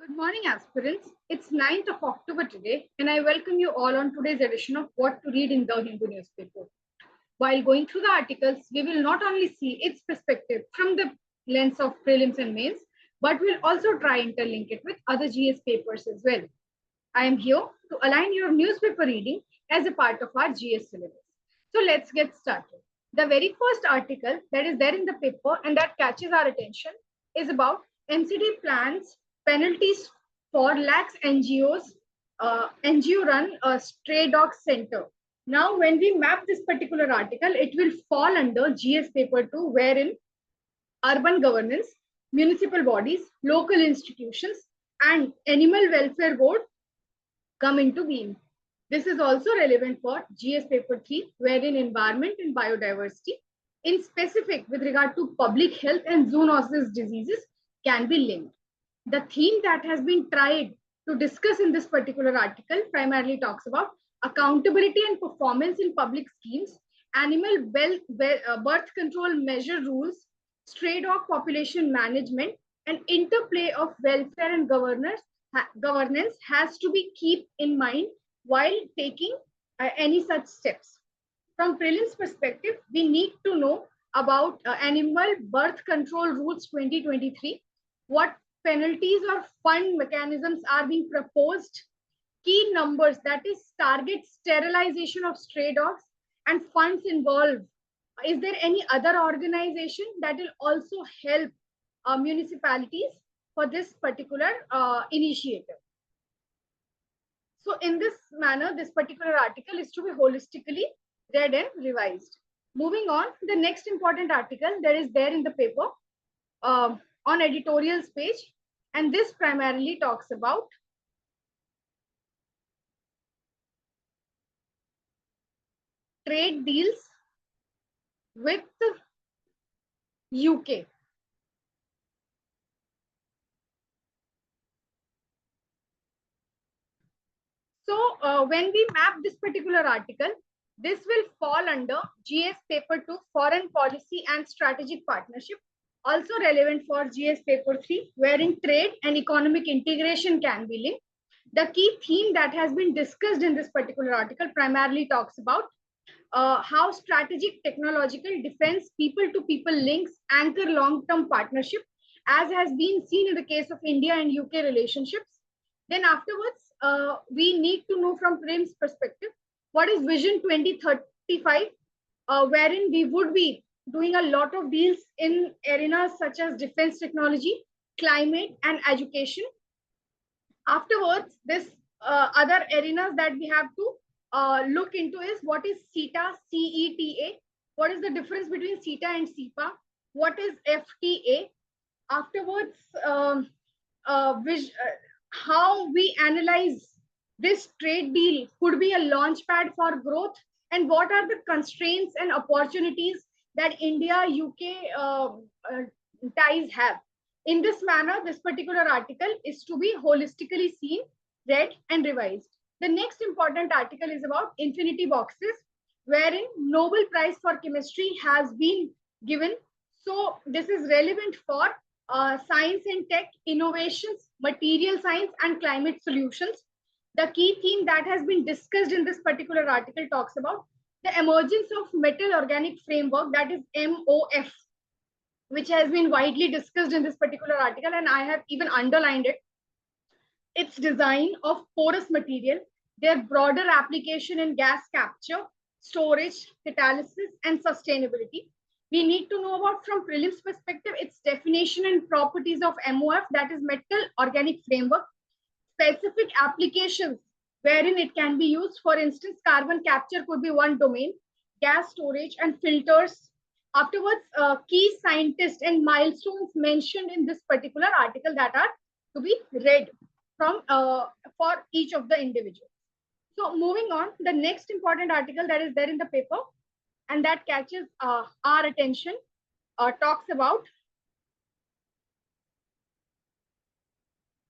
Good morning, aspirants. It's 9th of October today, and I welcome you all on today's edition of What to Read in the Hindu newspaper. While going through the articles, we will not only see its perspective from the lens of prelims and mains, but we'll also try interlink it with other GS papers as well. I am here to align your newspaper reading as a part of our GS syllabus. So let's get started. The very first article that is there in the paper and that catches our attention is about NCD plans penalties for lakhs NGOs, NGO-run a stray dog center. Now, when we map this particular article, it will fall under GS paper 2, wherein urban governance, municipal bodies, local institutions, and animal welfare board come into being. This is also relevant for GS paper 3, wherein environment and biodiversity, in specific with regard to public health and zoonosis diseases, can be linked. The theme that has been tried to discuss in this particular article primarily talks about accountability and performance in public schemes, animal birth control measure rules, stray dog population management, and interplay of welfare and governance has to be kept in mind while taking any such steps. From prelims perspective, we need to know about animal birth control rules 2023, what penalties or fund mechanisms are being proposed, key numbers, that is target sterilization of stray dogs, and funds involved. Is there any other organization that will also help municipalities for this particular initiative? So in this manner, this particular article is to be holistically read and revised. Moving on, the next important article that is there in the paper on editorials page, and this primarily talks about trade deals with UK. So when we map this particular article, this will fall under GS paper 2, foreign policy and strategic partnership, also relevant for GS paper 3, wherein trade and economic integration can be linked. The key theme that has been discussed in this particular article primarily talks about how strategic technological defense people-to-people links anchor long-term partnership, as has been seen in the case of India and UK relationships. Then afterwards, we need to know from Prem's perspective, what is Vision 2035, wherein we would be doing a lot of deals in arenas such as defense technology, climate, and education. Afterwards, this other arenas that we have to look into is what is CETA, CETA, what is the difference between CETA and CEPA, what is FTA. Afterwards, how we analyze this trade deal could be a launch pad for growth, and what are the constraints and opportunities that India-UK ties have. In this manner, this particular article is to be holistically seen, read, and revised. The next important article is about infinity boxes, wherein Nobel Prize for Chemistry has been given. So this is relevant for science and tech, innovations, material science, and climate solutions. The key theme that has been discussed in this particular article talks about the emergence of metal organic framework, that is MOF, which has been widely discussed in this particular article, and I have even underlined it. Its design of porous material, their broader application in gas capture, storage, catalysis, and sustainability. We need to know about, from prelims perspective, its definition and properties of MOF, that is metal organic framework, specific applications wherein it can be used. For instance, carbon capture could be one domain, gas storage and filters. Afterwards, key scientists and milestones mentioned in this particular article that are to be read from for each of the individuals. So moving on, the next important article that is there in the paper and that catches our attention talks about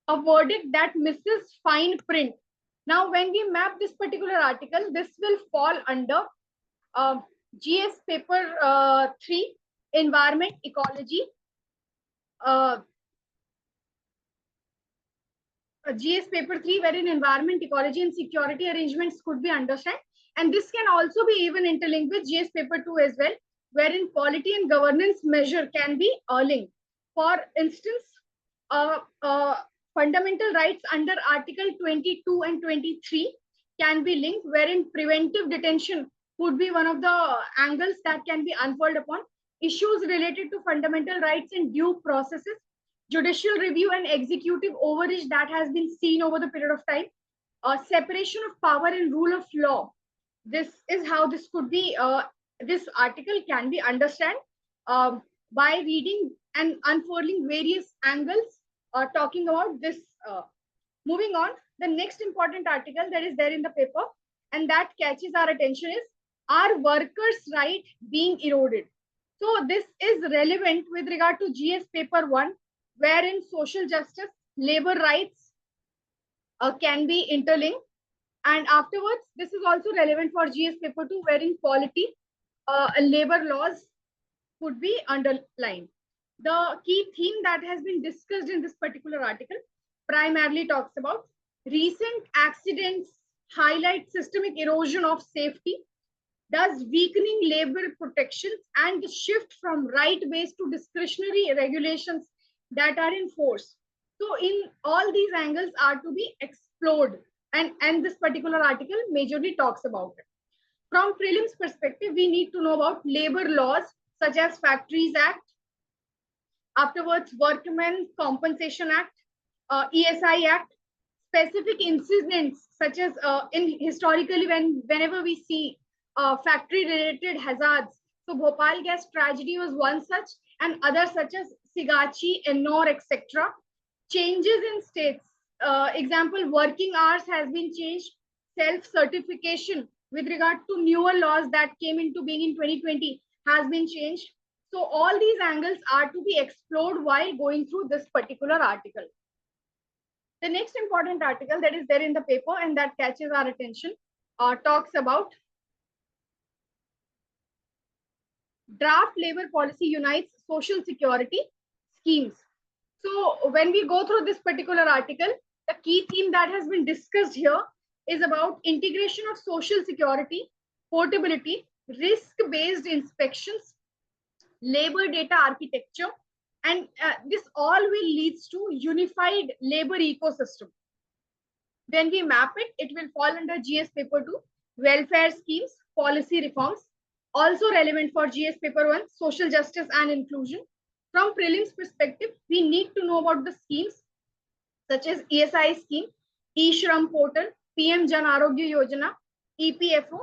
a verdict that misses fine print. Now, when we map this particular article, this will fall under GS paper 3, environment, ecology. GS paper 3, wherein environment, ecology, and security arrangements could be understood. And this can also be even interlinked with GS paper 2 as well, wherein polity and governance measure can be linked. For instance, fundamental rights under Article 22 and 23 can be linked, wherein preventive detention would be one of the angles that can be unfolded upon. Issues related to fundamental rights and due processes, judicial review and executive overreach that has been seen over the period of time, separation of power and rule of law. This is how this could be, this article can be understood by reading and unfolding various angles talking about this. Moving on, the next important article that is there in the paper and that catches our attention is, are workers' rights being eroded? So this is relevant with regard to GS paper 1, wherein social justice, labor rights can be interlinked. And afterwards, this is also relevant for GS paper 2, wherein polity, labor laws could be underlined. The key theme that has been discussed in this particular article primarily talks about recent accidents highlight systemic erosion of safety, thus weakening labor protections and the shift from right-based to discretionary regulations that are in force. So in all these angles are to be explored, and this particular article majorly talks about it. From prelims perspective, we need to know about labor laws such as Factories Act, afterwards Workmen Compensation Act, ESI Act, specific incidents such as historically whenever we see factory related hazards. So Bhopal gas tragedy was one such, and others such as Sigachi, Ennore, etc. Changes in states. Example, working hours has been changed. Self-certification with regard to newer laws that came into being in 2020 has been changed. So all these angles are to be explored while going through this particular article. The next important article that is there in the paper and that catches our attention talks about draft labor policy unites social security schemes. So when we go through this particular article, the key theme that has been discussed here is about integration of social security, portability, risk-based inspections, labor data architecture, and this all will lead to unified labor ecosystem. When we map it, it will fall under GS paper 2, welfare schemes, policy reforms, also relevant for GS paper 1, social justice and inclusion. From prelims perspective, we need to know about the schemes such as ESI scheme, e-Shram portal, PM Jan Arogya Yojana, EPFO.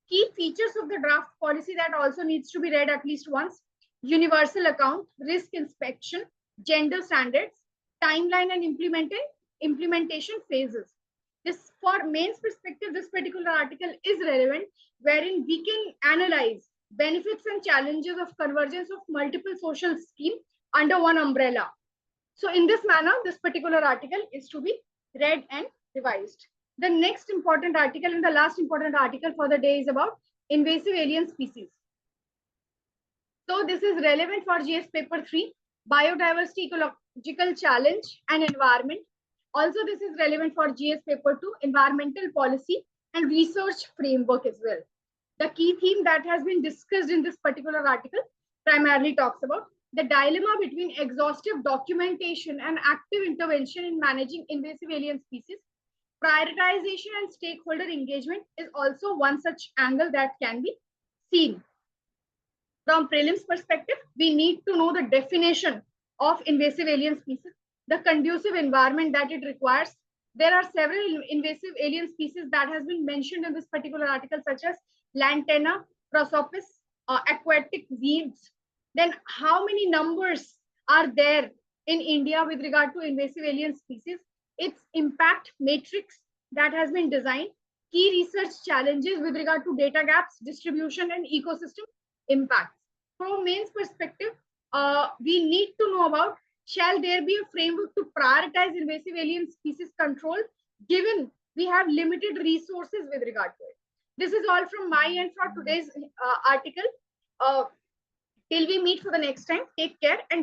Key features of the draft policy that also needs to be read at least once: universal account, risk inspection, gender standards, timeline and implementation phases. This, for mains perspective, this particular article is relevant, wherein we can analyze benefits and challenges of convergence of multiple social schemes under one umbrella. So in this manner, this particular article is to be read and revised. The next important article and the last important article for the day is about invasive alien species. So this is relevant for GS paper 3, biodiversity, ecological challenge and environment. Also, this is relevant for GS paper 2, environmental policy and research framework as well. The key theme that has been discussed in this particular article primarily talks about the dilemma between exhaustive documentation and active intervention in managing invasive alien species. Prioritization and stakeholder engagement is also one such angle that can be seen. From prelims perspective, we need to know the definition of invasive alien species, the conducive environment that it requires. There are several invasive alien species that has been mentioned in this particular article, such as lantana, prosopis, aquatic weeds. Then how many numbers are there in India with regard to invasive alien species? Its impact matrix that has been designed, key research challenges with regard to data gaps, distribution and ecosystem impacts. From mains perspective, we need to know about, shall there be a framework to prioritize invasive alien species control, given we have limited resources with regard to it. This is all from my end for today's article. Till we meet for the next time, take care and